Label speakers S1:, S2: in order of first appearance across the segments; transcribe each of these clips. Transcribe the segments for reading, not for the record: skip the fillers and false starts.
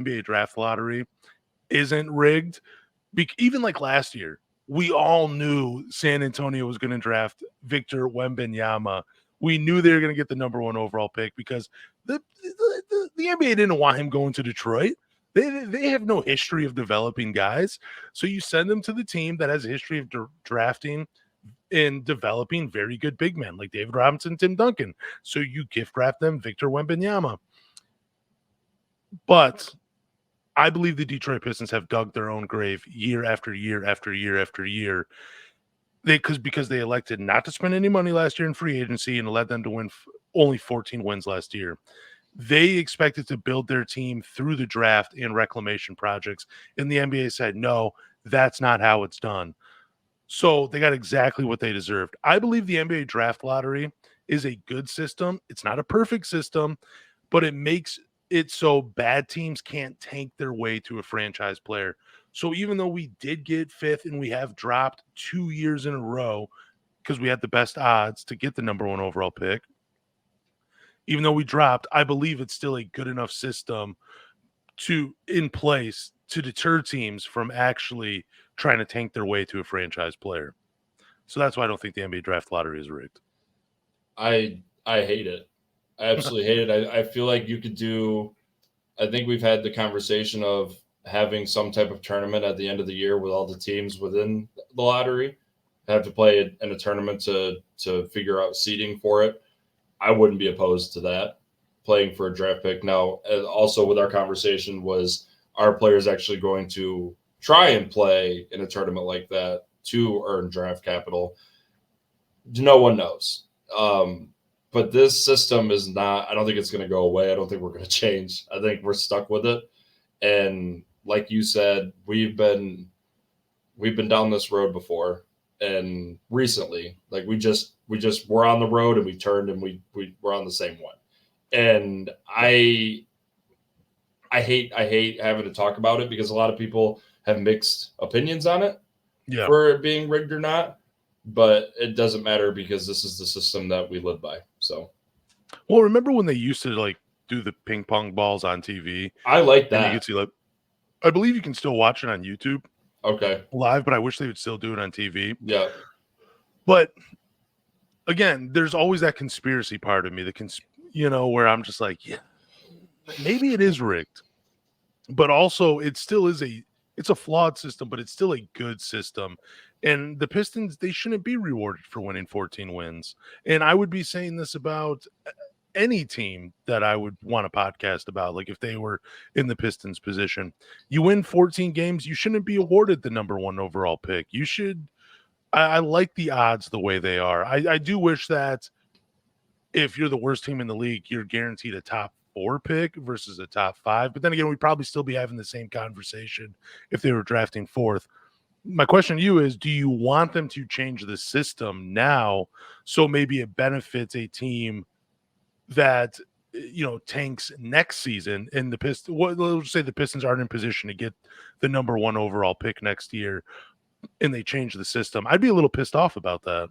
S1: NBA draft lottery isn't rigged. Even like last year, we all knew San Antonio was going to draft Victor Wembanyama. We knew they were going to get the number 1 overall pick because the NBA didn't want him going to Detroit. They have no history of developing guys. So you send them to the team that has a history of drafting and developing very good big men like David Robinson, Tim Duncan. So you gift wrap them Victor Wembanyama. But I believe the Detroit Pistons have dug their own grave year after year after year after year. Because they elected not to spend any money last year in free agency and led them to win only 14 wins last year. They expected to build their team through the draft and reclamation projects. And the NBA said, no, that's not how it's done. So they got exactly what they deserved. I believe the NBA draft lottery is a good system. It's not a perfect system, but it makes it so bad teams can't tank their way to a franchise player. So even though we did get 5th and we have dropped 2 years in a row because we had the best odds to get the number 1 overall pick, even though we dropped, I believe it's still a good enough system in place to deter teams from actually trying to tank their way to a franchise player. So that's why I don't think the NBA draft lottery is rigged.
S2: I hate it. I absolutely hate it. I feel like you could do, I think we've had the conversation of having some type of tournament at the end of the year with all the teams within the lottery have to play in a tournament to figure out seeding for it. I wouldn't be opposed to that, playing for a draft pick. Now, also with our conversation was, are players actually going to try and play in a tournament like that to earn draft capital? No one knows. But this system is not, I don't think it's going to go away. I don't think we're going to change. I think we're stuck with it. And like you said, we've been down this road before. And recently, like we just were on the road and we turned and we're on the same one. And I hate having to talk about it because a lot of people have mixed opinions on it for it being rigged or not. But it doesn't matter because this is the system that we live by. So,
S1: well, remember when they used to like do the ping pong balls on TV?
S2: I like that.
S1: And you could see, like, I believe you can still watch it on YouTube.
S2: Okay.
S1: Live, but I wish they would still do it on TV.
S2: Yeah.
S1: But again, there's always that conspiracy part of me, where I'm just like, yeah, maybe it is rigged. But also it still is it's a flawed system, but it's still a good system. And the Pistons, they shouldn't be rewarded for winning 14 wins. And I would be saying this about any team that I would want a podcast about. Like if they were in the Pistons position, you win 14 games, you shouldn't be awarded the number 1 overall pick. You should. I like the odds the way they are. I do wish that if you're the worst team in the league, you're guaranteed a top 4 pick versus a top 5. But then again, we'd probably still be having the same conversation if they were drafting 4th. My question to you is, do you want them to change the system now so maybe it benefits a team that tanks next season, and the Pistons, let's say the Pistons aren't in position to get the number 1 overall pick next year and they change the system? I'd be a little pissed off about that.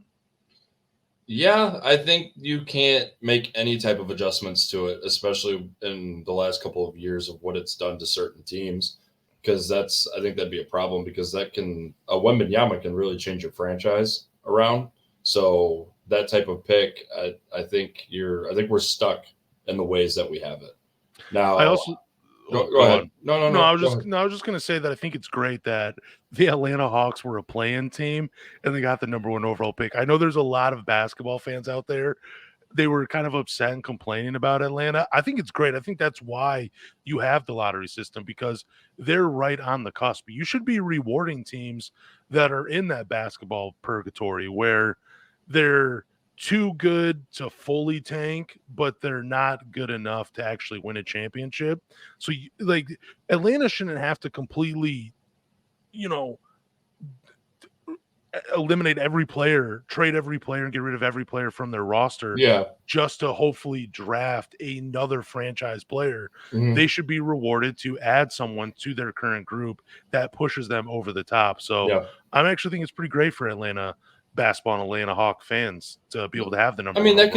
S2: Yeah, I think you can't make any type of adjustments to it, especially in the last couple of years of what it's done to certain teams. Because I think that'd be a problem because a Wembanyama can really change your franchise around. So that type of pick, I think we're stuck in the ways that we have it. Now,
S1: I also
S2: go ahead. No.
S1: I was just going to say that I think it's great that the Atlanta Hawks were a play-in team and they got the number 1 overall pick. I know there's a lot of basketball fans out there. They were kind of upset and complaining about Atlanta. I think it's great. I think that's why you have the lottery system, because they're right on the cusp. You should be rewarding teams that are in that basketball purgatory where they're too good to fully tank, but they're not good enough to actually win a championship. So, like, Atlanta shouldn't have to completely, eliminate every player, trade every player, and get rid of every player from their roster just to hopefully draft another franchise player.
S2: Mm-hmm.
S1: They should be rewarded to add someone to their current group that pushes them over the top. So I actually think it's pretty great for Atlanta basketball and Atlanta Hawk fans to be able to have the number 1 overall